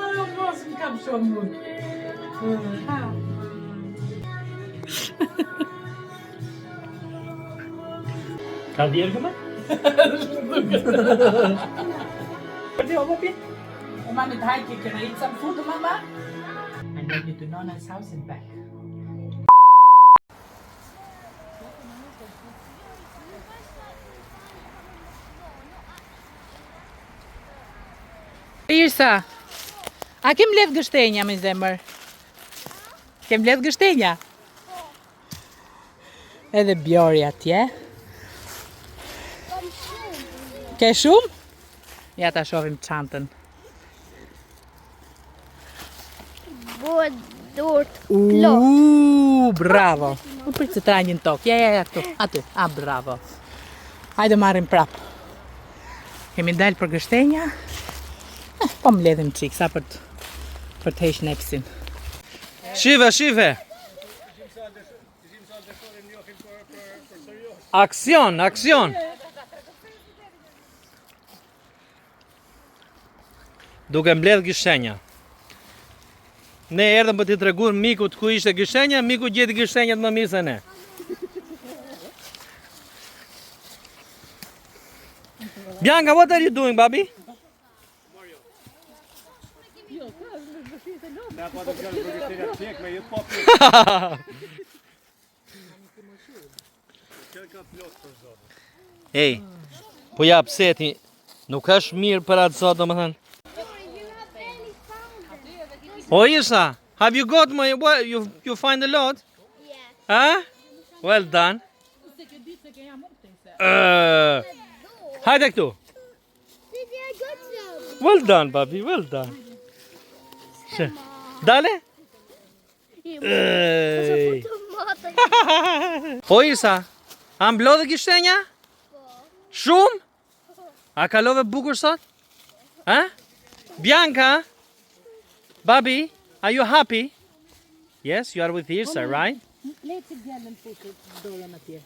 Ajo mos më kam shumë mund. Ka djerë këma? Përdi o papi? Mami, hi, can I eat some food, Mama? And then you to Nana's house and back. Irsa, a kem mbledh gështenja me zemër? Kem mbledh gështenja? Edhe Bjori atje. Ke shumë? Ja ta shohim çantën. Bëhet durt plot. Bravo. U prit të trajnin tokë. Ja, këtu. Aty. Bravo. Hajde marrim prap. Kemi dalë për gështenja. Po mbledhim çik sa për të heq nepsin. Shive! Aksion! Duke mbledh gështenja. Ne erdhëm për t'i treguar mikut ku ishte gështenja, miku gjeti gështenjat më mirë se ne. Bianca, what are you doing, baby? Ej, po ja pse ti nuk është mirë për atë sot, domethënë. Oh, Isa, have you got my, what, you find a lot? Yeah. Huh? Well done. Hajde këtu. Did I got some? Well done, papi, well done. Dale? Ej. Tomate. O Isa, a mblodhe gështenja? Shumë? A kalove bukur sot? Ha? Bianca? Babi, are you happy? Yes, you are with Irsa, right? Leci djalën pushë dorën atje.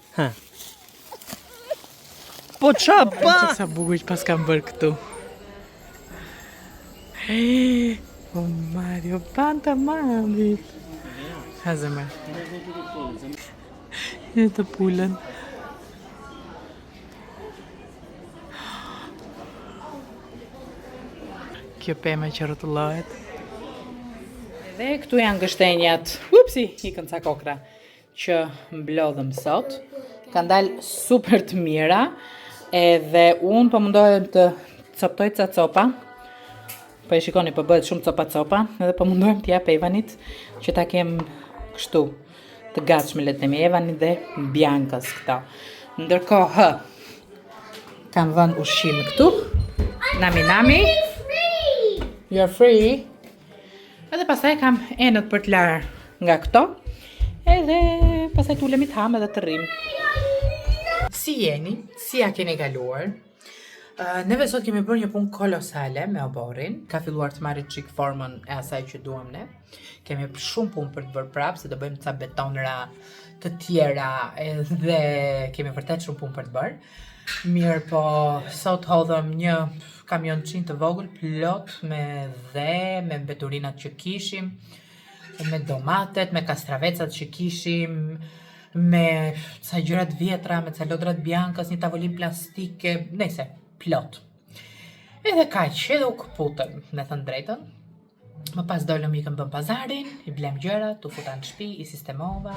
Po qa ba? Sa bukur që pas kam bërë këtu. O Mario, panta mamit. Ha zemër. E të pulën. Kjo pema që rrotullohet. Dhe këtu janë gështenjat, upsi, ikën ca kokra, që mblodhëm sot. Kanë dalë super të mira, edhe unë po mundohem të coptoj ca copa. Po e shikoni, po bëhet shumë copa, edhe po mundohem t'jap Evanit që ta kem kështu të gatshme, le të themi, Evanit dhe Biancas këta. Ndërkohë, kam vënë ushqim këtu. Nami. You're free. Edhe pasaj kam enët për të larë nga këto. Edhe pasaj t'ulemi të ham edhe të rrim. Si jeni? Si ja keni kaluar? Neve sot kemi bërë një punë kolosale me oborin. Ka filluar të marrë çik formën e asaj që duam ne. Kemi shumë punë për të bërë prapë, se do bëjmë ca betonra të tjera edhe kemi vërtet shumë punë për të bërë. Mirë, po sot hodhëm një kamion të vogël plot me dhe, me mbeturinat që kishim, me domatet, me kastravecat që kishim, me ca gjërat vjetra, me ca lodrat Biancas, një tavolin plastike, nejse, plot. Edhe kaq, edhe u këputëm, me thënë drejtën. Më pas dolëm ikëm bëm pazarin, i blem gjërat, u futa në shtëpi, i sistemova,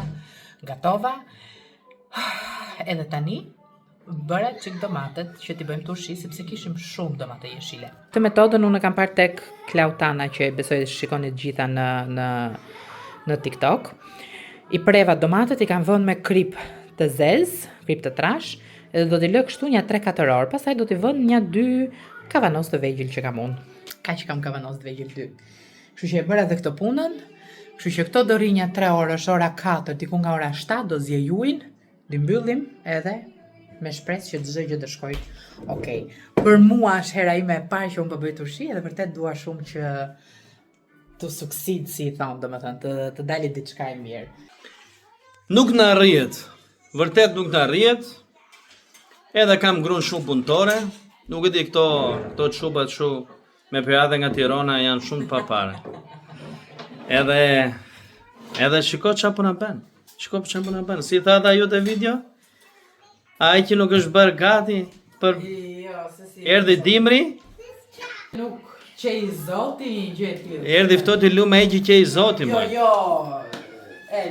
gatova. Edhe tani bëra çik domatet që t'i bëjmë turshi, sepse kishim shumë domate jeshile. Këtë metodën unë kam parë tek Klautana, që besoj të shikoni të gjitha në TikTok. I preva domatet, i kam vënë me krip të zezë, krip të trash, edhe do t'i lë kështu një 3-4 orë, pastaj do t'i vënë një 2 kavanos të vegjël që kam unë. Kaq kam kavanos të vegjël 2. Kështu që e bëra edhe këtë punën, kështu që këto do rri një 3 orësh, ora 4, diku nga ora 7 do zjej ujin, do mbyllim edhe me shpresë që çdo gjë të shkojë okej. Për mua është hera ime e parë që unë po bëj turshi dhe vërtet dua shumë që të suksid, si i thonë, domethënë, të dalë diçka e mirë. Nuk na rrihet. Vërtet nuk na rrihet. Edhe kam gruan shumë punëtore, Nuk e di këto çupat shu me pirate nga Tirana janë shumë të papare. Edhe shiko çfarë po na bën. Shiko çfarë po na bën. Si tha ata ju te video? Ai që nuk është bërë gati për Jo, se si. erdhi dimri, Nuk që i zoti gjë tillë. erdhi ftohti lume ai që i Zoti më. Jo.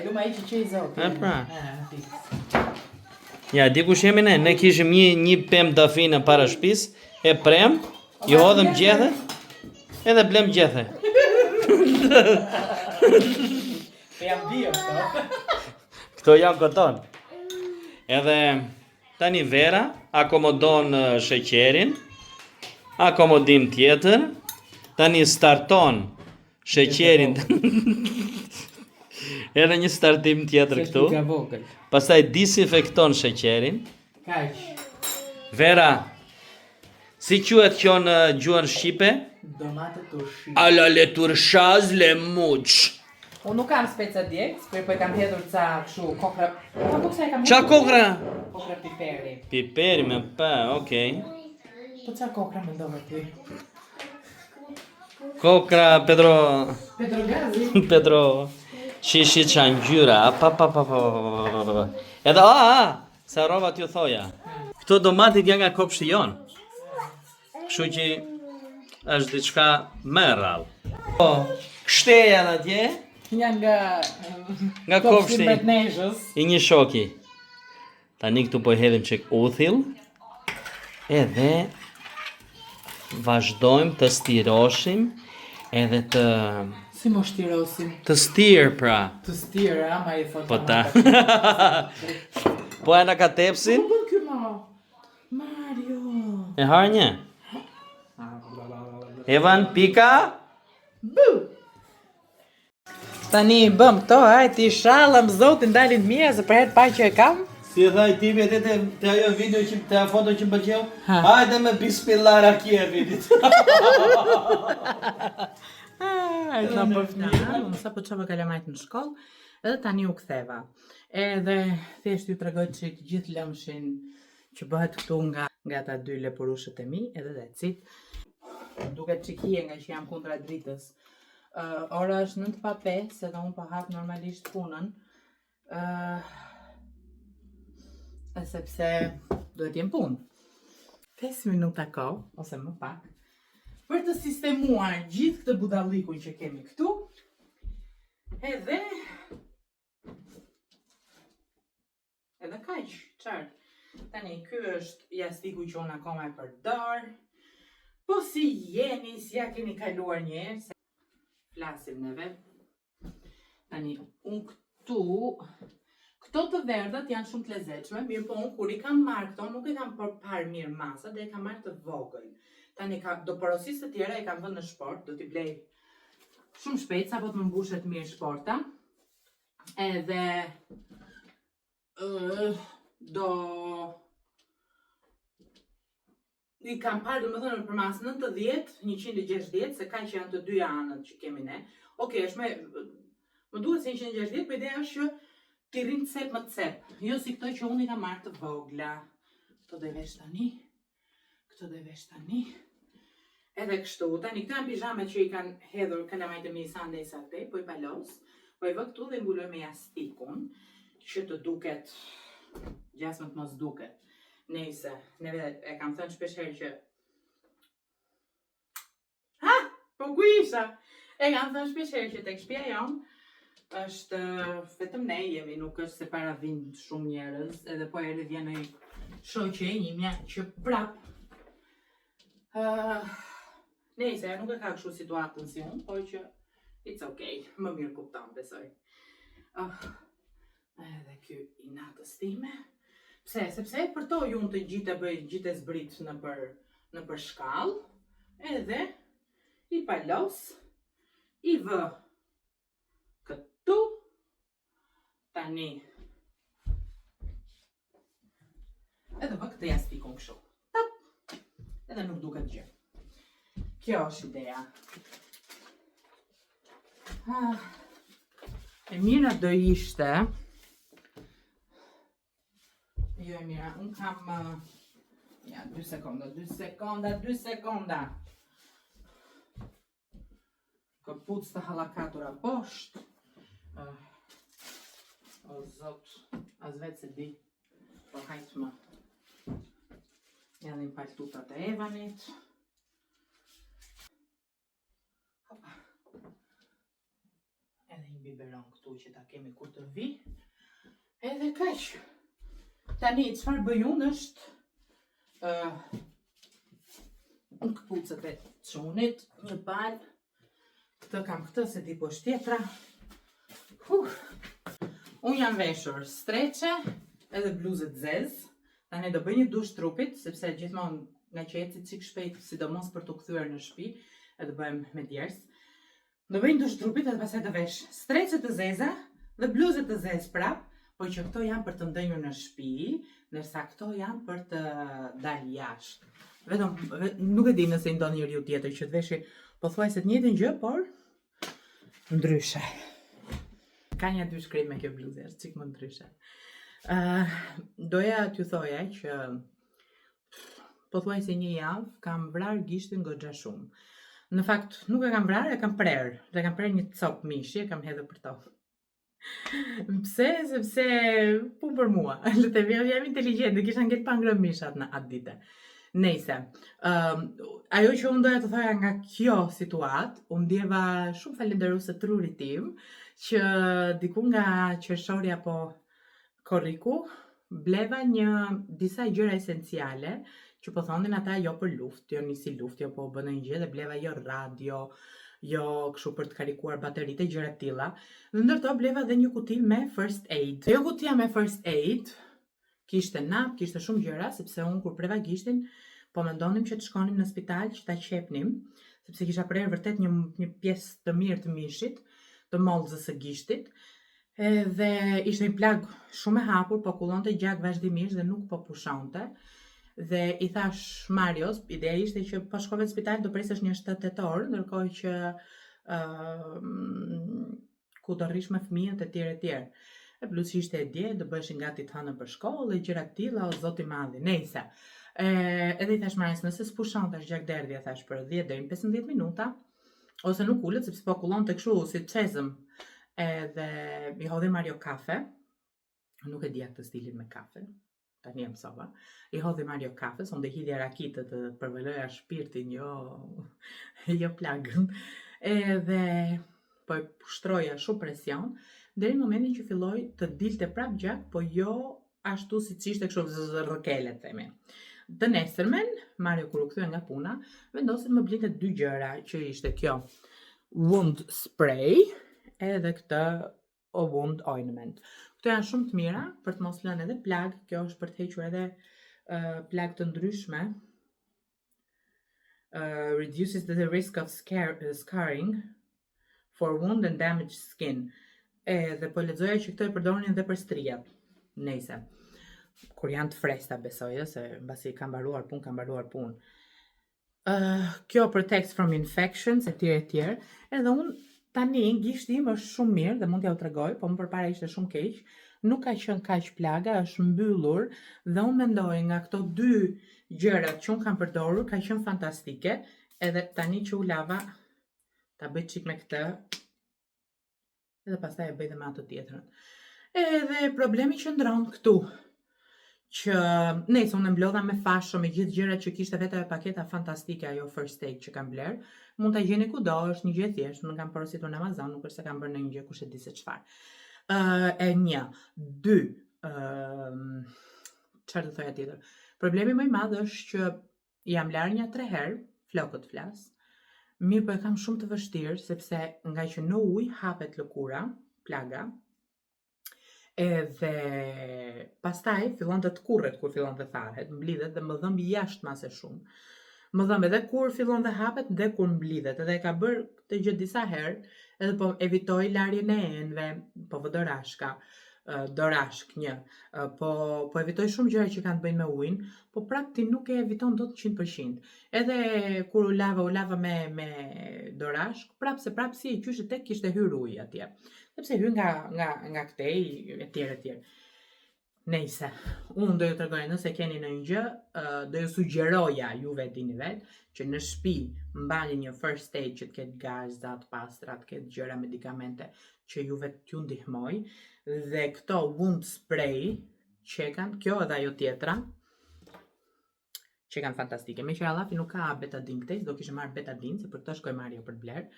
Luma i që i zoti. E pra. Fiks. Ja, di kush jemi ne? Ne kishim një pemë dafinë para shtëpis, e prem, i hodhëm gjethe, edhe blem gjethe. Po jam bio këto. Këto janë koton. Edhe tani Vera akomodon sheqerin, akomodim tjetër, tani starton sheqerin. Edhe një startim tjetër këtu. Ka vogël. Pastaj disinfekton sheqerin. Kaq. Vera, si quhet kjo në gjuhën shqipe? Domate turshi. Alla le turshaz le muç. Unë nuk kam speca djegës, po i kam hedhur ca kështu kokra. Po pse e kam? Qa kokra? Kokra piperi. Piperi me pa, okej. Po ca kokra mendove ti? Kokra Pedro Pedrogazi. Pedro Shishi çangjyra. Pa. Edhe sa rova t'ju thoja. Këto domatit janë nga kopshti jon. Kështu që është diçka më e rrallë. Po, kështeja atje Janë nga kopshti Betnezhës. i një shoki. Tani këtu po i hedhim çik uthill. Edhe vazhdojmë të stiroshim edhe Si mo shtirosim? të stirë pra. Të stira, ma i thot. Po ta. Po e na ka tepsin? Po ky ma. Mario. E harnje. Evan pika? Bu. Tani bëm këto, ti shallëm zotin dalin mira se për herë pa që e kam. Si e tha i tipi atë te ajo video që te foto që më pëlqeu? Ha. Hajde me bismillah rakia vidit. Ai sa po fëmijë, unë sa po çova kalamajt në shkollë, edhe tani u ktheva. Edhe thjesht ju tregoj çik gjithë lëmshin që bëhet këtu nga ata dy lepurushët e mi, edhe that's it. Duket çikije nga që jam kundra dritës. Ora është 9:05, edhe unë po hap normalisht punën. Sepse duhet jem punë. 5 minuta kohë, ose më pak, për të sistemuar gjithë këtë budallikun që kemi këtu. Edhe kaq, qartë. Tani, ky është jastiku që unë akoma e përdor. Po si jeni, si ja keni kaluar njerë, se flasim neve. Tani, unë këto të verdhat janë shumë të lezetshme, mirë po unë kur i kam marrë këto, nuk i kam parë mirë masa, dhe i kam marrë të vogël. Tani do porosisë të tjera i kam vënë në shport, do t'i blej shumë shpejt, sa po të më mbushet mirë shporta. Edhe i kam parë, do më thënë, për mas 90, 160, se ka që janë të dyja anët që kemi ne. Okej, është më duhet se 160, për ideja është që t'i rinë cep më cep. Jo si këto që unë i kam marrë të vogla. Këto dhe vesh tani. Edhe kështu, tani këto janë pijame që i kanë hedhur kalamajt e mi sande i sate, po i palos, po i vë këtu dhe mbuloj me jastikun, që të duket, gjasmë të mos duket. Nejse, neve e kam thënë shpesher që... Ha! Po ku isha? E kam thënë shpesher që tek shtëpia jon, është vetëm ne jemi, nuk është se para vinë shumë njerëz, edhe po erdhi vjen një shoqe imja që prap. Nejse, nuk e ka kështu situatën si unë, po që it's okay, më mirë kupton, besoj. Edhe ky i natës time. Pse? Sepse për to ju të gjithë zbrit në për shkallë, edhe i palos, i vë këtu, tani, edhe vë këtë jastikun kështu, tap, edhe nuk duket gjë. Kjo është ideja. E mira do ishte, jo e mira, unë Ja, 2 sekonda. Këpuc të hallakatura poshtë. O zot, as vetë se di. Po hajtë më. Janë një paltutat e Evanit. Hopa. Edhe një biberon këtu që ta kemi kur të vi. Edhe kaq. Tani, çfarë bëj unë është këpucët e çunit, një palë. Këtë kam këtë se di poshtë tjetra. Unë jam veshur streqe edhe bluzët zezë. Tani do bëj një dush trupit, sepse gjithmonë nga që eci çik shpejt, sidomos për të kthyer në shtëpi, e do bëjmë me djers. Do bëj një dush trupit edhe pastaj të vesh streqe të zeza dhe bluzët të zezë prap, por që këto janë për të ndenjur në shtëpi, ndërsa këto janë për të dalë jashtë. Vetëm nuk e di nëse i ndon njeriu tjetër që të veshi pothuajse të njëjtën gjë, por ndryshe. Ka një dy shkrim me kjo bluzë, është çik më ndryshe. Doja t'ju thoja që pothuajse një javë kam vrarë gishtin goxha shumë. Në fakt nuk e kam vrarë, e kam prerë. Dhe kam prerë një copë mishi, e kam hedhur për to. Pse? Sepse punë për mua. Lutem, jam inteligjente, kisha ngel pa ngrënë mishat në atë dite. Nejse, ajo që unë doja të thoja nga kjo situatë, unë ndjeva shumë falenderuese trurit tim, që diku nga qershori apo korriku, bleva disa gjëra esenciale, që po thonin ata jo për luftë, jo nisi luftë, jo po bënë një gjë, dhe bleva jo radio, jo kështu për të karikuar bateritë e gjëra tilla. Dhe ndërto bleva dhe një kuti me first aid. Jo kutia me first aid kishte nap, kishte shumë gjëra, sepse unë kur preva gishtin, po mendonim që të shkonim në spital që ta qepnim, sepse kisha prerë vërtet një pjesë të mirë të mishit, të mollzës së gishtit. Dhe ishte një plag shumë e hapur, po kullonte gjak vazhdimisht dhe nuk po pushonte. Dhe i thash Marios, ideja ishte që po shkove në spital do presësh një 7 tetor, ndërkohë që ku do rrish me fëmijët e tjerë. E plus ishte e dje, do bëheshin gati të hënën për shkollë, gjëra të tilla, o zoti i madhi. Nejse. Edhe i thash Marios, nëse s'pushonte gjak derdhja, thash për 10 deri në 15 minuta, ose nuk ulet sepse po kullonte kështu si çezëm. Edhe i hodhi Mario kafe, nuk e dija këtë stilin me kafe, tani e mësova. I hodhi Mario kafe, sonde hidhja rakitët të përveloja shpirtin, jo plagën. Edhe po e pushtroja shumë presion, deri në momentin që filloi të dilte prap gjak, po jo ashtu siç ishte kështu rrokele themi. Të nesërmen, Mario kur u kthye nga puna, vendosi më blinte 2 gjëra, që ishte kjo wound spray, edhe këtë wound ointment. Këto janë shumë të mira për të mos lënë edhe plag, kjo është për të hequr edhe plag të ndryshme. Reduces the risk of scarring for wound and damaged skin. Edhe po lexoja që këto e përdorin edhe për strijat. Nejse. Kur janë të freskëta besoj, se mbasi ka mbaruar punë. Kjo protects from infections etj. Edhe unë tani gishti im është shumë mirë dhe mund t'ja u tregoj, po më përpara ishte shumë keq. Nuk ka qenë kaq plaga, është mbyllur dhe unë mendoj nga këto 2 gjërat që unë kam përdorur ka qenë fantastike. Edhe tani që u lava, ta bëj çik me këtë. Edhe pastaj e bëj dhe me atë tjetrën. Edhe problemi qëndron këtu. Që nejse unë mblodha me fashë me gjithë gjërat që kishte vetë paketa fantastike ajo first aid që kam bler. Mund ta gjeni kudo, është një gjë e thjeshtë, nuk kam porositur në Amazon, nuk është se kam bërë në një gjë kush e di se çfarë. E një, 2, çfarë do thoya tjetër? Problemi më i madh është që jam larë një 3 herë, flokët flas. Mirë, po e kam shumë të vështirë sepse nga që në ujë hapet lëkura, plaga. Edhe pastaj fillon të kurret kur fillon të tharret, mblidhet dhe më dhëmb jashtë mase shumë. Më dhëmb edhe kur fillon të hapet dhe kur mblidhet. Edhe e ka bërë këtë gjë disa herë, edhe po evitoj larjen e enëve, po vë dorashka, dorashk një. Po evitoj shumë gjëra që kanë të bëjnë me ujin, po prap ti nuk e eviton dot 100%. Edhe kur u lava me dorashk, prap si e qyshe tek kishte hyrë uji atje. Sepse hyn nga këtej etj. Nejse, unë do ju tregoj nëse keni në një gjë, do ju sugjeroja juve dini vetë që në shtëpi mbani një first aid që të ketë gaza, të pastra, të ketë gjëra medikamente që juve t'ju ndihmoj dhe këto wound spray që kanë, kjo edhe ajo tjetra që kanë fantastike. Me që Allafi nuk ka betadin këtej, do kishte marrë betadin, se për këtë shkoj Mario për bler.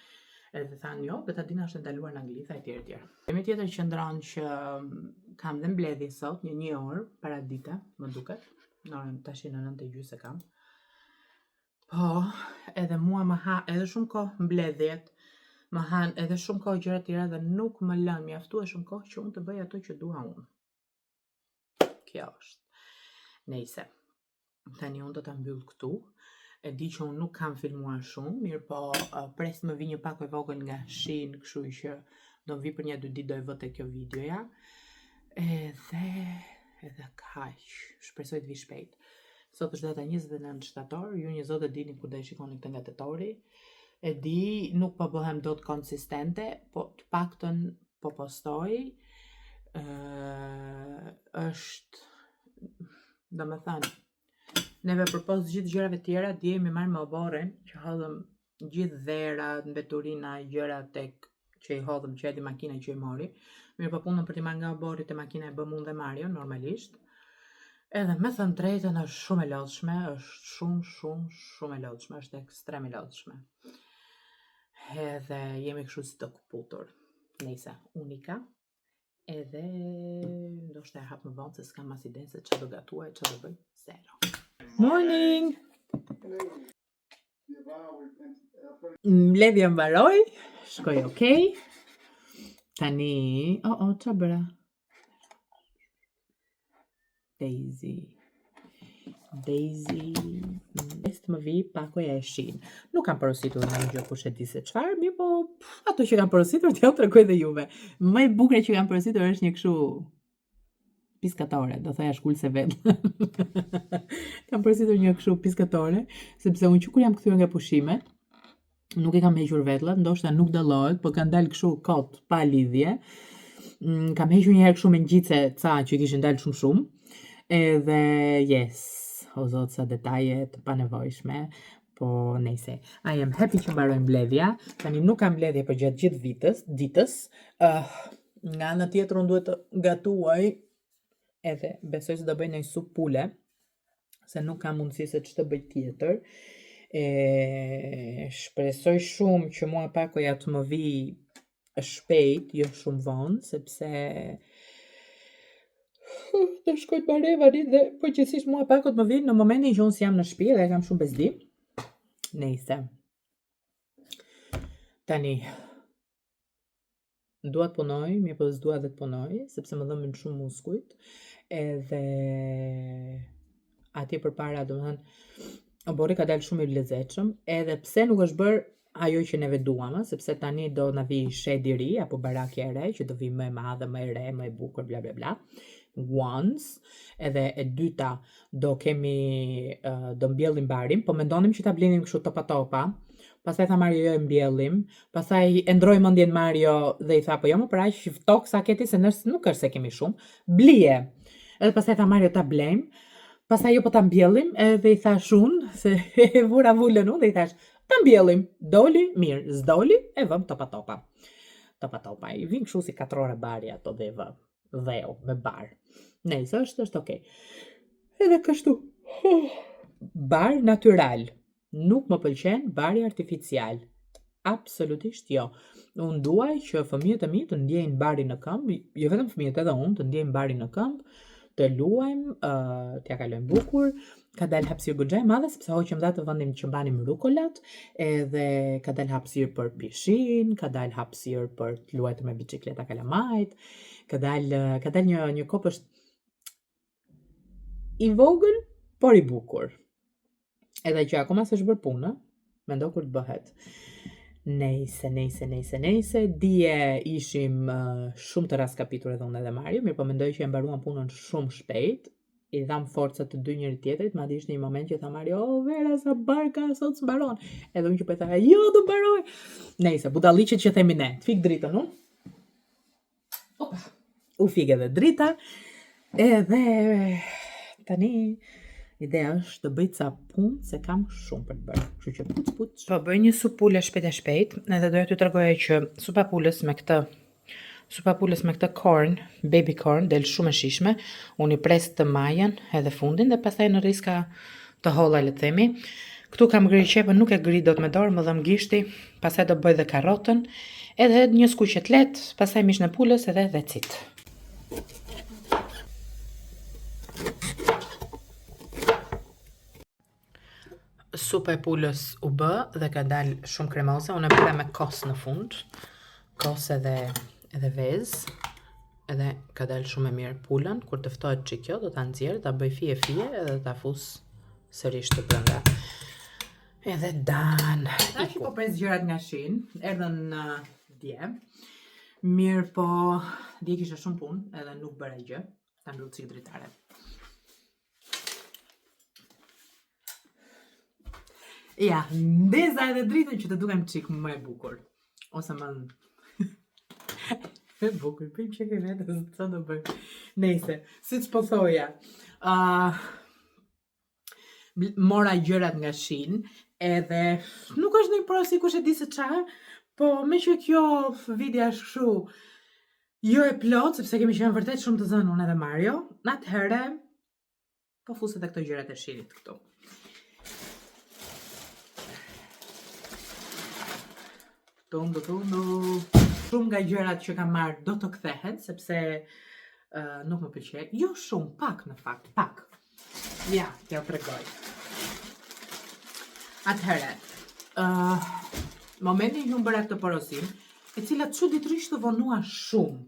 Edhe thanë jo, betadina është ndaluar në Angli, etj etj. Kemi tjetër qendron që kam dhe mbledhje sot, një orë para dite, më duket. Në orën tash në 9:30 kam. Po, edhe mua më ha edhe shumë kohë mbledhjet, më han edhe shumë kohë gjëra tjera dhe nuk më lën mjaftueshëm kohë që unë të bëj ato që dua unë. Kjo është. Nejse. Tani unë do ta mbyll këtu. E di që unë nuk kam filmuar shumë, mirë po pres më vi një pak e vogël nga shin, kështu që do vi për 1-2 ditë do e vë te kjo videoja. Edhe kaq. Shpresoj të vi shpejt. Sot është data 29 shtator, ju një zotë dini kur do e shikoni këtë nga tetori. E di, nuk po bëhem dot konsistente, po të paktën po postoj. Është, domethënë, neve përpos gjithë gjërave tjera, dje mi marrë me oboren, që hodhëm gjithë dherat, mbeturina, gjëra tek që i hodhëm që edhi makina që i mori. Mirë po punën për t'i marrë nga obori të makina e bëm unë dhe Mario, normalisht. Edhe me thënë drejtën është shumë e lodhshme, është shumë e lodhshme, është ekstrem e lodhshme. Edhe jemi kështu si të këputur. Nejse, unika. Edhe ndoshta e hap më vonë se s'kam as ide se çfarë do gatuaj, çfarë do bëj. Zero. Morning! Mbledhja mbaroi, shkoj okej. Tani, ç'a bëra? Daisy, më vi pakoja e shin. Nuk kam porositur në një gjë kush e di se çfarë, mirë po ato që kam porositur t'ja tregoj dhe juve. Më e bukur që kam porositur është një kështu piskatore, do thoya shkulse vetë. Kam porositur një kështu piskatore, sepse unë që kur jam kthyer nga pushimet, nuk e kam hequr vetëllat, ndoshta nuk dallohet, po kanë dalë kështu kot pa lidhje. Kam hequr një herë kështu me ngjice ca që kishin dalë shumë. Edhe yes, o zot sa detaje të panevojshme, po nejse. I am happy që mbaroj mbledhja. Tani nuk kam mbledhje për gjatë gjithë ditës. Nga ana tjetër unë duhet të gatuaj, edhe besoj se do bëj një supë pule, se nuk kam mundësi se ç'të bëj tjetër. Shpresoj shumë që mua pakoja të më vi shpejt, jo shumë vonë, sepse të shkoj të barevani dhe përgjithsisht mua pakot më vinë në momentin që unë si jam në shtëpi dhe kam shumë bezdi. Nejse. Tani dua të punoj, mirë po s'dua edhe të punoj, sepse më dhëmbin shumë muskujt. Edhe atje përpara, domethënë, obori ka dalë shumë i lezetshëm, edhe pse nuk është bërë ajo që neve duam, sepse tani do na vi shedi ri apo barakja e re, që do vi më e madhe, më e re, më e bukur, bla bla bla. Once, edhe e dyta do kemi do mbjellim barin, po mendonim që ta blenim kështu topa. Pastaj tha Mario jo e mbjellim, pastaj e ndroi mendjen Mario dhe i tha po jo më për aq që tok sa keti se nuk është se kemi shumë. Blije. Edhe pastaj tha Mario ta blejm. Pastaj jo po ta mbjellim, edhe i thash unë se e vura vulën unë dhe i thash ta mbjellim. Doli mirë, s'doli e vëm topa. Topa. I vin kështu si 4 orë bari ato dhe vë. Dheu me bar. Nejse, është okay. Edhe kështu. Bar natyral. Nuk më pëlqen bari artificial. Absolutisht jo. Unë duaj që fëmijët e mi të ndjejnë bari në këmbë, jo vetëm fëmijët edhe unë të ndjejnë bari në këmbë, të luajmë, t'ja kalojmë bukur. Ka dalë hapësirë goxha e madhe sepse hoqëm dha të vendim që mbanim rukolat, edhe ka dalë hapësirë për pishin, ka dalë hapësirë për të luajtur me bicikleta kalamajt, ka dalë një kopësht i vogël, por i bukur. Edhe që akoma s'është bërë punë, mendo kur të bëhet. Nejse. Dje ishim shumë të raskapitur edhe unë edhe Mario, mirë po mendoj që e mbaruam punën shumë shpejt. I dham forcat të dy njëri tjetrit, madje ishte një moment që tha Mario, vera sa barka sot s'mbaron. Edhe unë që po tha, jo do mbaroj. Nejse, budalliqet që themi ne, të fik dritën unë. Opa. U fik edhe drita. Edhe tani ideja është të bëj ca punë se kam shumë për të bërë. Kështu që puc. Po bëj një supë pule shpejt, edhe doja t'ju tregoja që supa pulës me këtë corn, baby corn, del shumë e shishme. Unë i pres të majën edhe fundin dhe pastaj në riska të holla le të themi. Këtu kam gri qepën, nuk e gri dot me dorë, më dhëm gishti, pastaj do bëj dhe karrotën, edhe një skuqe të lehtë, pastaj mishin e pulës edhe that's it. Supa e pulës u bë dhe ka dalë shumë kremoze. Unë e bëra me kos në fund. Kos edhe vezë. Edhe ka dalë shumë e mirë pulën. Kur të ftohet çik kjo, do ta nxjerr, ta bëj fije edhe ta fus sërish të brenda. Edhe dan. Tash po pres gjërat nga shin. Erdhën dje. Mirë po, dje kisha shumë punë edhe nuk bëra gjë. Ta mbyll çik dritare. Ja, ndeza edhe dritën që të dukem qik më e bukur. Ose më e bukur, pëjmë që ke vetës, të do bëjmë. Nejse, si që po thoja, mora gjërat nga shin, edhe nuk është një porosi kush e di se qa, po me që kjo video është kështu, jo e plot, sepse kemi qenë vërtet shumë të zënë unë edhe Mario, atëherë, po fuset e këto gjërat e shinit këtu. Tundu. Shumë nga gjërat që kam marrë do të kthehen, sepse nuk më pëlqej. Jo shumë, pak në fakt, pak. Ja, t'ja tregoj. Atëherë, momentin që unë bëra këtë porosim, e cila çuditërisht të vonua shumë.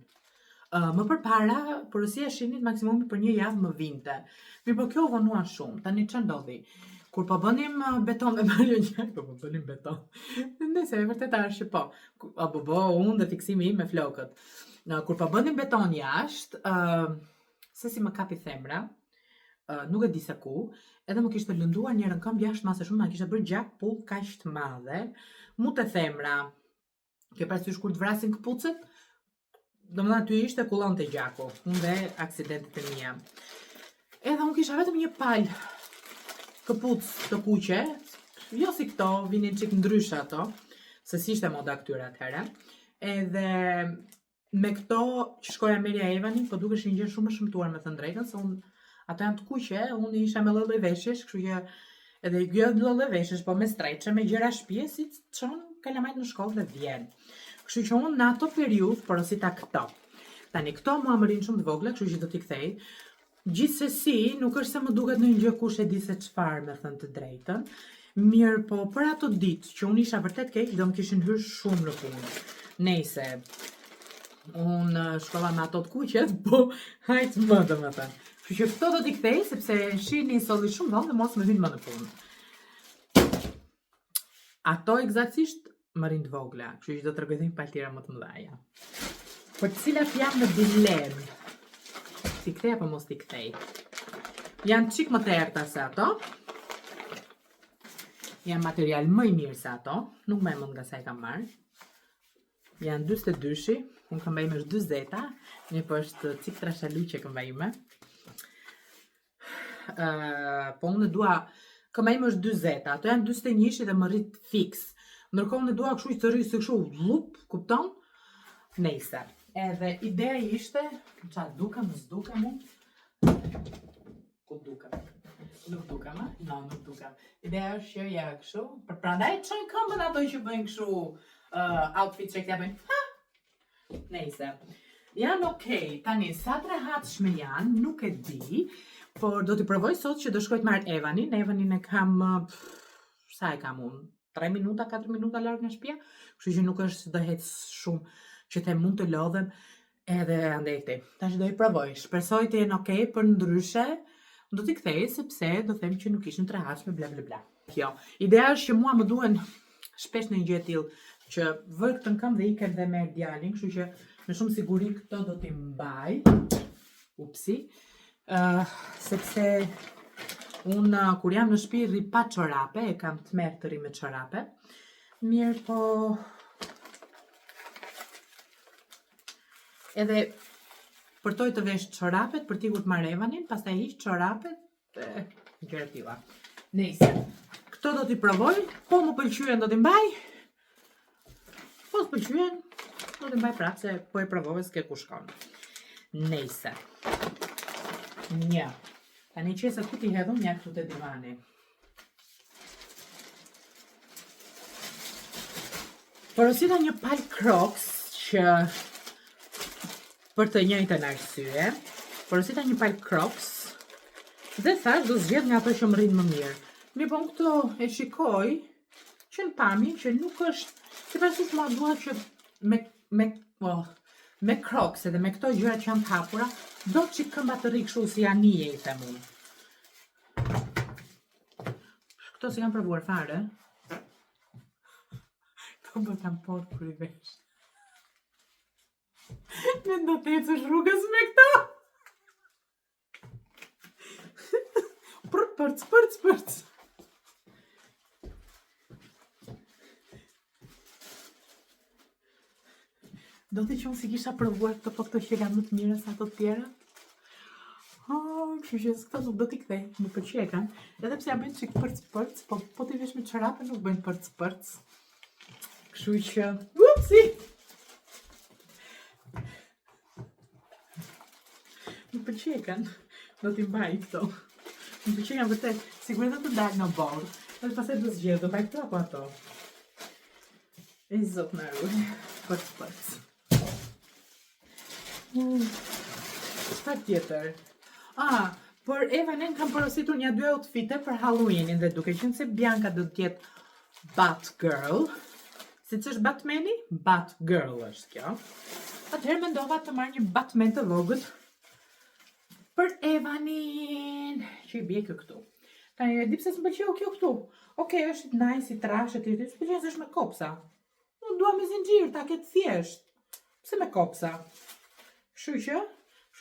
Më përpara, porosia e shinit maksimumi për një javë më vinte. Mirë po kjo vonua shumë. Tani ç'a ndodhi? Kur po bënim beton me Mario njërë, po bënim beton. Nëse e vërtet është po. Unë dhe fiksimi im me flokët. Kur po bënim beton jashtë, se si më kapi themra, nuk e di se ku, edhe më kishte lënduar njërën këmbë jashtë mase shumë, më kishte bërë gjak pull kaq të madhe, mu të themra, ke parasysh kur të vrasin këpucët, domethënë aty ishte kullon të gjaku, unë dhe aksidentet e mia. Edhe unë kisha vetëm një palë këpuc të kuqe, jo si këto, vinin qik ndryshe ato, se si ishte moda këtyre atëherë, edhe me këto që shkoja merja Evanin, po duke një gjë shumë shëmtuar me thënë drejtën, se unë ato janë të kuqe, unë isha me lloj veshjesh, kështu që edhe jo lloj veshjesh, po me streqe, me gjëra shtëpie, si çon kalamajt në shkollë dhe vjen. Kështu që unë në ato periudhë porosita këto. Tani këto mua më rinë shumë të vogla, kështu që do t'i kthej. Gjithsesi, nuk është se më duket në një gjë kush e di se çfarë me thënë të drejtën. Mirë po, për ato ditë që unë isha vërtet keq, do më kishin hyrë shumë në punë. Nejse, unë shkova me ato të kuqet, po hajtë më do më thënë. Kështu që këto do t'i kthej, sepse shihni solli shumë vonë dhe mos më hynë më në punë. Ato egzaktësisht më rinë të vogla, kështu që do të rregojmë paltira më të mëdha. Për të cilat jam në dilemë. T'i kthej apo mos t'i kthej. Janë qik më të errta se ato. Janë material më i mirë se ato. Nuk më e mund nga sa e kam marrë. Janë 42-shi. Unë këmbajme është 40-a. Një po është cik trashaluqe këmbajme. Po unë dua... Këmbajme është 40-a. Ato janë 41-shi dhe më rrit fix. Ndërkohë unë dua kështu që të rri së kështu lup, kupton? Nejse. Edhe ideja ishte, qa dukem, s'dukem unë? Ku dukem? Nuk dukem, a? No, nuk dukem. Ideja është që ja kështu, për prandaj qojnë këmbën ato që bëjnë kështu outfit që këtja bëjnë. Ha! Nejse. Janë okej, tani sa të rehatshme janë, nuk e di, por do t'i provoj sot që do shkoj të marrë Evanin. Evanin e kam, sa e kam unë? 3 minuta, 4 minuta larg nga shtëpia, kështu që nuk është se do hec shumë që të mund të lodhem edhe andejti. Tash do i provoj. Shpresoj të jenë okej, për ndryshe do t'i kthej sepse do them që nuk ishin të rehatshme bla bla bla. Kjo. Ideja është që mua më duhen shpesh në një gjë e tillë që vër këtë në këmbë dhe ikem dhe merr djalin, kështu që me shumë siguri këto do t'i mbaj. Upsi. Sepse unë kur jam në shtëpi rri pa çorape, e kam të merr të rri me çorape. Mirë po edhe Përtoj të vesh çorapet për t'ikur të marevanin, pastaj hiq çorapet e gjëra tilla. Nëse këto do t'i provoj, po më pëlqyen do t'i mbaj. Po s'pëlqyen, do t'i mbaj prapë se po e provove s'ke ku shkon. Nëse. Një. Tani qesa ku t'i hedhum një këtu te divani. Porosita një palë Crocs që për të njëjtën arsye, porosita një palë Crocs dhe thash do zgjedh nga ato që më rrinë më mirë. Mi po këto e shikoj që në pamje që nuk është, si pasush ma dua që me Crocs edhe me këto gjëra që janë të hapura, do që këmba të rikë shu si anije i them unë. Këto si kam provuar fare. Këto më kam por kur i vesh. Me ndo të ecësh rrugës me këto. Përc. Do të qonë si kisha provuar këto, po këto që kanë më të mira sa ato të tjera. Kështu që këto nuk do t'i kthej, më pëlqekan. Edhe pse ja bëjnë çik përc, po t'i vesh me çorape nuk bëjnë përc. Kështu që, upsi! Më pëlqekan, do t'i mbaj këto. Më pëlqekan vërtet, sigurisht do të dalë në borë. Edhe pastaj do zgjedh, do mbaj këto apo ato. E zot na ruaj, përc. Çfarë tjetër? Por Evanen kam porositur një 2 outfite për Halloweenin dhe duke qenë se Bianca do të jetë Batgirl. Si që është Batmani? Batgirl është kjo. Atëherë mendova të marrë një Batman të vogël për Evanin, që i bje kjo këtu. Tani e di pse s'më pëlqeu kjo këtu. Okej, është nice, i trash, s'pëlqen se është me kopsa. Unë dua me zinxhir, ta ketë thjesht. Pse me kopsa? Kështu që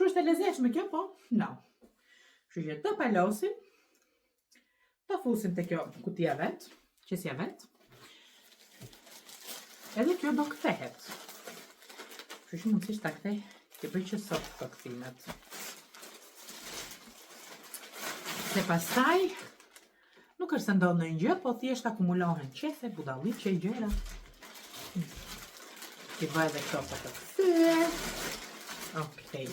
është e lezetshme kjo, po? No. Kështu që të palosim, të fusim të kjo kutia vet, qesja vet. Edhe kjo do kthehet. Kështu që mundësisht ta kthej, të bëj që sot të kthimet. Se pastaj, nuk është se ndodh ndonjë gjë, po thjesht akumulohen qese, budalliqe, gjëra. Ti bëj edhe këto për të kthyer. Okej.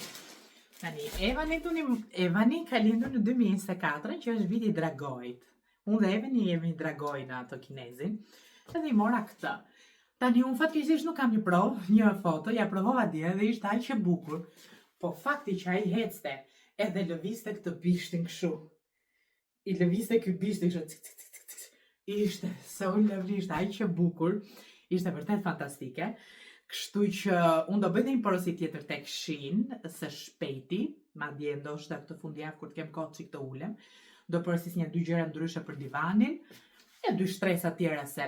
Tani, Evani ka lindur në 2024, që është viti i dragojt. Unë dhe Evani jemi dragoj në ato kinezin, edhe i mora këtë. Tani, unë fatkeqësisht nuk kam një foto, ja provova dje dhe ishte aq e bukur, po fakti që ai hecte edhe lëvizte këtë bishtin kështu. I lëvizte ky bishtin kështu. Ishte so lovely, ishte aq e bukur, ishte vërtet fantastike. Kështu që unë do bëj një porosit tjetër tek Shein, së shpejti, madje ndoshta këtë fundjavë kur të kem kohë çik të ulem, do porosis një 2 gjëra ndryshe për divanin, e 2 shtresa tjera se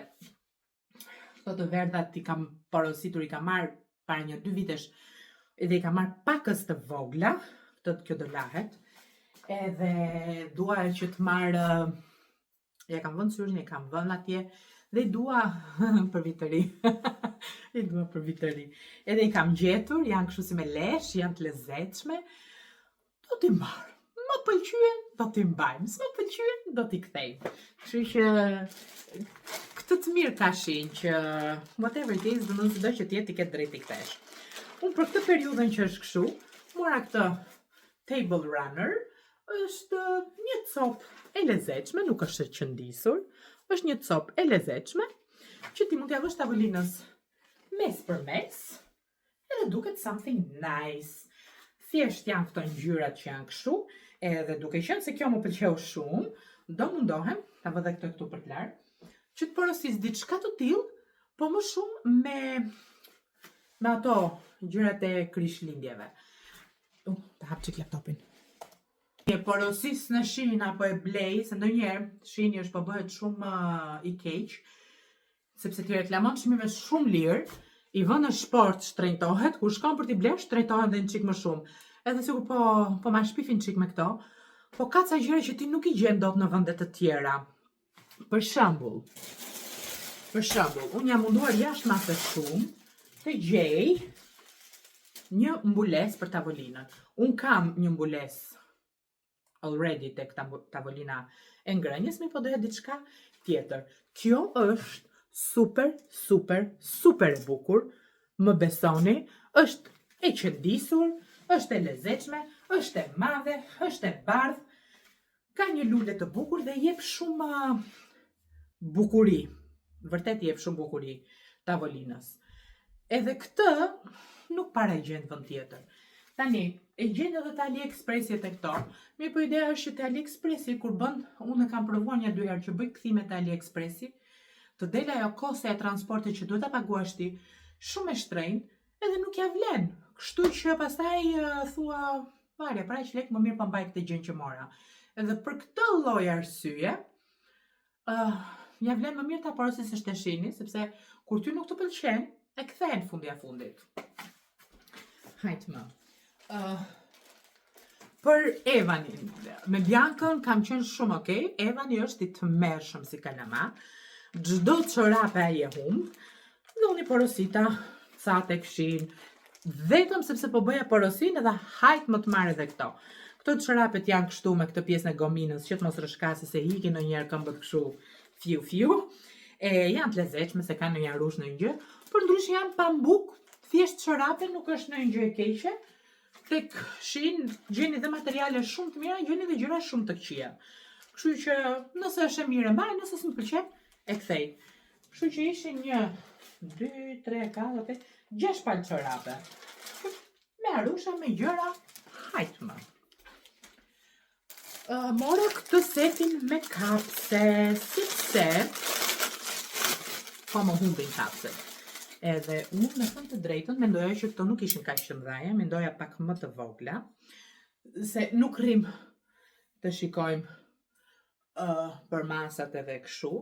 këto të verdhat i kam porositur, i kam marrë para një 2 vitesh, edhe i kam marrë pakës të vogla, kjo do lahet, edhe dua që të marrë, ja kam vënë syrin, e kam vënë atje, dhe i dua për vitëri. Edhe i kam gjetur, janë kështu si me lesh, janë të lezetshme. Do t'i marr. Më pëlqyen, do t'i mbajmë. S'më pëlqyen, do t'i kthej. Kështu që këtë të mirë ka Shein që whatever it is, do që t'jetë i ketë drejt i kthesh. Unë për këtë periudhën që është kështu, mora këtë Table Runner, është një copë e lezetshme, nuk është e qëndisur. Është një copë e lezetshme që ti mund t'ja vësh tavolinës mes për mes, edhe duket something nice. Thjesht janë këto ngjyrat që janë kështu, edhe duke qenë se kjo më pëlqeu shumë, do mundohem, ta vë dhe këtu për të larë, që të porosis diçka të tillë, po më shumë me ato ngjyrat e krishtlindjeve. Ta hap çik laptopin. E porosis në Shein apo e blej, se ndonjëherë Shein është po bëhet shumë i keq, sepse ti reklamon çmime shumë lirë, i vën në shport shtrenjtohet, kur shkon për t'i blesh shtrenjtohet dhe një çik më shumë. Edhe sikur po ma shpifin çik me këto, po ka ca gjëra që ti nuk i gjen dot në vende të tjera. Për shembull, unë jam munduar jashtë mase shumë të gjej një mbules për tavolinën. Unë kam një mbules already tek tavolina e ngrënjes, mi po doja diçka tjetër. Kjo është super e bukur, më besoni, është e qëndisur, është e lezetshme, është e madhe, është e bardhë, ka një lule të bukur dhe jep shumë bukuri. Vërtet jep shumë bukuri tavolinës. Edhe këtë nuk para i gjend vend tjetër. Tani, e gjend edhe të AliExpressi e këto. Mirë po ideja është që të AliExpressi, kur bën, unë kam provuar 1-2 herë që bëj kthime të AliExpressi, të del ajo kosta e transportit që duhet ta paguash ti, shumë e shtrenjtë, edhe nuk ja vlen. Kështu që pastaj thua, vare, pra që lek më mirë pa mbaj këtë gjën që mora. Edhe për këtë lloj arsye, ja vlen më mirë ta porosisësh të shini, sepse kur ty nuk të pëlqen, e kthehen fundi a fundit. Hajt më. Për Evanin, me Biancën kam qenë shumë okay. Evani është i tmerrshëm si kalama. Çdo çorape ai e humb. Dhe unë i porosita sa tek shin, vetëm sepse po bëja porosinë edhe hajt më të marr edhe këto. Këto çorapet janë kështu me këtë pjesën e gominës që të mos rrshkasë se hiqin ndonjëherë këmbët kështu fiu. E janë të lezetshme se kanë ndonjë rush në gjë, por ndryshe janë pambuk, thjesht çorape, nuk është ndonjë gjë e keqe. Tek shin gjeni dhe materiale shumë të mira, gjeni dhe gjëra shumë të këqija. Kështu që nëse është e mirë mbaj, nëse s'm pëlqen e kthej. Kështu që ishin 1, 2, 3, 4, 5, 6 palë çorape. Me arusha, me gjëra, hajt më. Mora këtë setin me kapse, sepse po më humbin kapset. Edhe unë me thënë të drejtën, mendoja që këto nuk ishin kaq të mëdha, mendoja pak më të vogla, se nuk rrim të shikojmë për masat edhe kështu,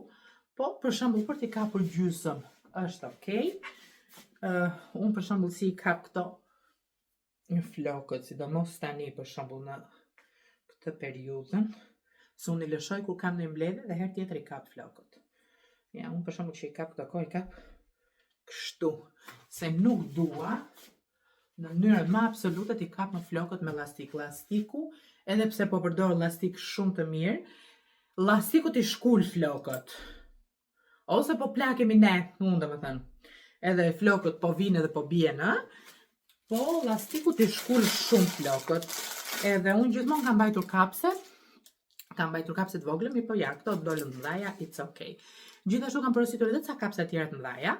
po për shembull për t'i kapur gjysmë është okay. Unë për shembull si i kap këto në flokët, sidomos tani për shembull në këtë periudhën, se unë i lëshoj kur kam në mbledhje dhe herë tjetër i kap flokët. Ja, unë për shembull që i kap këto kohë, i kap kështu, se nuk dua në mënyrë më absolute t'i kap në flokët me lastik. Lastiku, edhe pse po përdor lastik shumë të mirë, lastiku t'i shkul flokët. Ose po plakemi ne, unë domethënë, edhe flokët po vinë edhe po bien, po lastiku t'i shkul shumë flokët. Edhe unë gjithmonë kam mbajtur kapse të vogla, mi po ja, këto të dolën të mëdha, it's okay. Gjithashtu kam porositur edhe ca kapse të tjera të mëdha.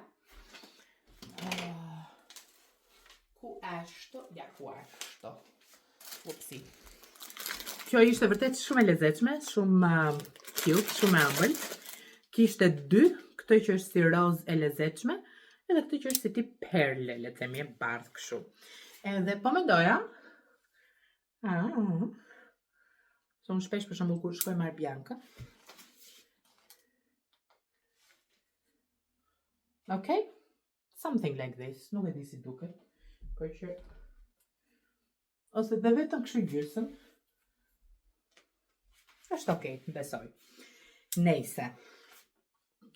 Ku ashtu? Ja, ku ashtu. Upsi. Kjo ishte vërtet shumë e lezetshme, shumë cute, shumë e ëmbël. Kishte 2, këtë që është si roz e lezetshme, edhe këtë që është si tip perle, le të themi e bardhë kështu. Edhe po mendoja, se unë shpesh për shembull kur shkoj marr Biancën. Okay? Something like this, nuk e di si duket, për që ose dhe vetëm kështu gjysmë, është okay, besoj. Nejse,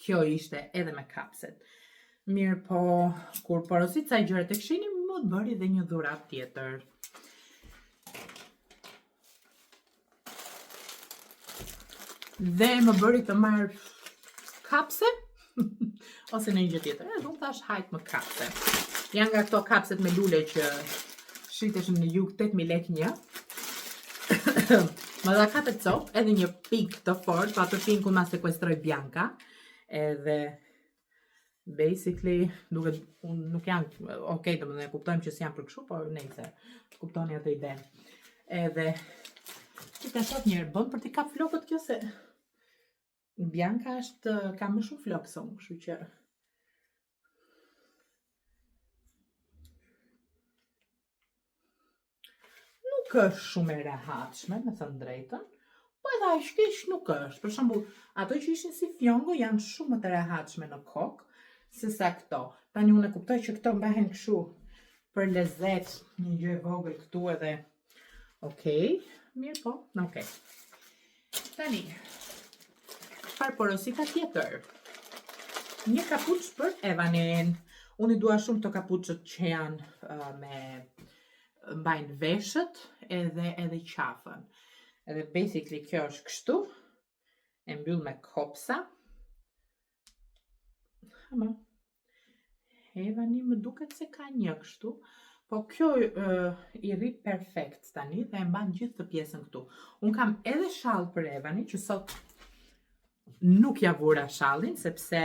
kjo ishte edhe me kapset. Mirë po, kur porosit sa i gjërat e këshini, më të bëri dhe një dhurat tjetër. Dhe më bëri të marr kapse, ose në një gjë tjetër. Edhe unë thash hajt më kapse. Janë nga këto kapset me lule që shiteshëm në jug 8.000 lekë një. Më dha 4 copë, edhe një pik të fort, pa të fin ku ma sekuestroj Bianca. Edhe basically, unë nuk janë, okay, të më dhe kuptojmë që si janë për këshu, por nejse, kuptoni atë ide. Edhe, që të shot njerë, bën për t'i kap flokët kjo se Bianca ka më shumë flokë se unë, kështu që nuk është shumë e rehatshme, me thënë drejtën, po edhe aq keq nuk është. Për shembull, ato që ishin si fjongo janë shumë më të rehatshme në kokë se sa këto. Tani unë e kuptoj që këto mbahen kështu për lezet, një gjë e vogël këtu edhe. Okej, mirë po, okej. Tani, çfarë porosita tjetër? Një kapuç për Evanin. Unë i dua shumë këto kapuçët që janë me mbajnë veshët edhe qafën. Edhe basically kjo është kështu, e mbyll me kopsa. Ama, Evani më duket se ka një kështu, po kjo i rri perfekt tani dhe e mban gjithë të pjesën këtu. Unë kam edhe shall për Evani, që sot nuk ja vura shallin, sepse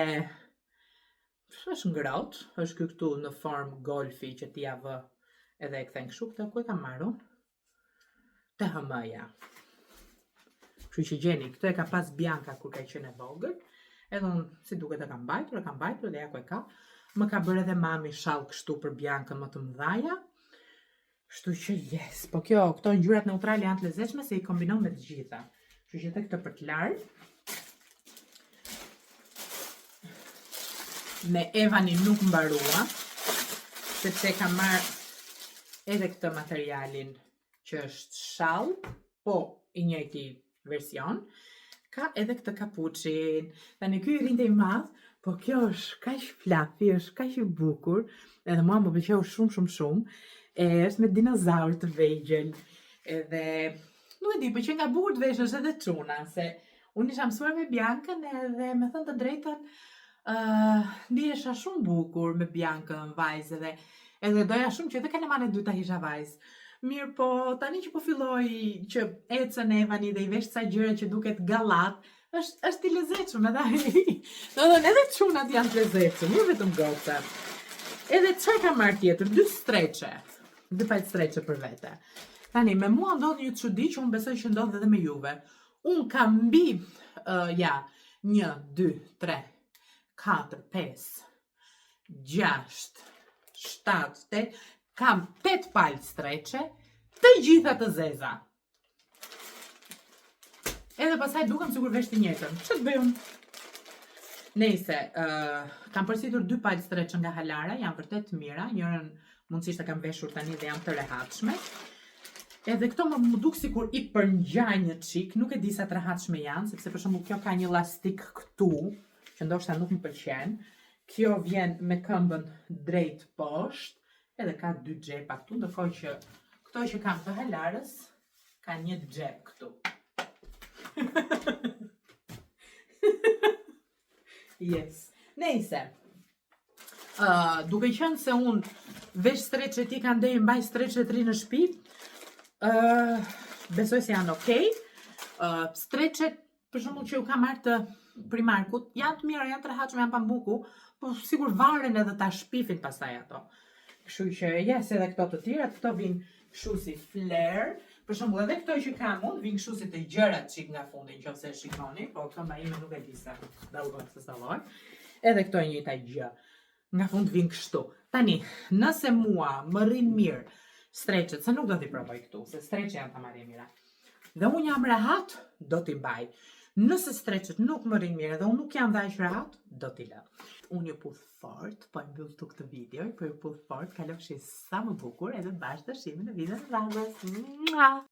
është ngrohtë, është këtu në formë golfi që ti ja vë edhe e kthen kështu, këtë ku e kam marrë unë? Te HM-ja. Kështu që gjeni, këtë e ka pas Bianca kur ka qenë e vogël, edhe unë si duket e kam mbajtur dhe ja ku e ka. Më ka bërë edhe mami shall kështu për Bianca më të mëdhaja. Kështu që yes, po këto ngjyrat neutrale janë të lezetshme se i kombinon me të gjitha. Kështu që këtë për të larë. Me Evani nuk mbarua, sepse kam marrë edhe këtë materialin që është shall, po i njëjti version. Ka edhe këtë kapuçin. Tani ky i rinte i madh, po kjo është kaq fluffy, është kaq i bukur, edhe mua më pëlqeu shumë. Është me dinozaur të vegjël. Edhe nuk e di, pëlqen nga bukur të veshësh edhe çuna, se unë isha mësuar me Biancën edhe me thënë të drejtën, ndihesha shumë bukur me Biancën vajzë edhe doja shumë që edhe kalemane dy ta isha vajzë. Mirë, po tani që po filloj që ecën Evani dhe i vesh ca gjëra që duket gallat, është i lezetshëm edhe ai. Edhe çunat janë të lezetshëm, jo vetëm gocat. Edhe çfarë kam marrë tjetër? 2 streçe. 2 pajt streçe për vete. Tani me mua ndodh një çudi që unë besoj që ndodh edhe me juve. Unë kam mbi 1, 2, 3, 4, 5, 6, 7, 8, kam 8 palë streçe, të gjitha të zeza. Edhe pasaj dukem sikur vesh të njëjtën. Ç'të bëj unë? Nejse, kam përsitur 2 palë streçe nga Halara, janë vërtet të mira, njërën mundësisht e kam veshur tani dhe janë të rehatshme. Edhe këto më duk sikur i përngjaj një çik, nuk e di sa të rehatshme janë, sepse për shembull kjo ka një elastik këtu, që ndoshta nuk më pëlqen. Kjo vjen me këmbën drejt poshtë. Edhe ka 2 xhepa këtu, ndërkohë që këto që kam të Halarës ka një xhep këtu. Yes. Nejse. Duke qenë se unë vesh streçe ti kanë ndej mbaj streçe 3 në shtëpi, besoj se janë okay. Streçet për shembull që u kam marrë të Primarkut janë të mira, janë të rehatshme, janë pambuku, po sigur varen edhe ta shpifin pastaj ato. Kështu që yes, edhe këto të tjera, këto vinë kështu si flare. Për shembull edhe këto që kam unë vinë kështu si të gjëra çik nga fundi, nëse e shikoni, po këmbë ime nuk e di sa dallon se salloj. Edhe këto e njëjta gjë. Nga fund vinë kështu. Tani, nëse mua më rrin mirë streçet, se nuk do t'i provoj këtu, se streçet janë ta marrë mira. Dhe unë jam rehat, do t'i mbaj. Nëse streçet nuk më rrin mirë dhe unë nuk jam dhe aq rehat, do t'i lë. Unë ju puth fort, po e mbyll tu këtë video, po ju puth fort, kalofshi sa më bukur edhe bashkë të shimin në videon e radhës.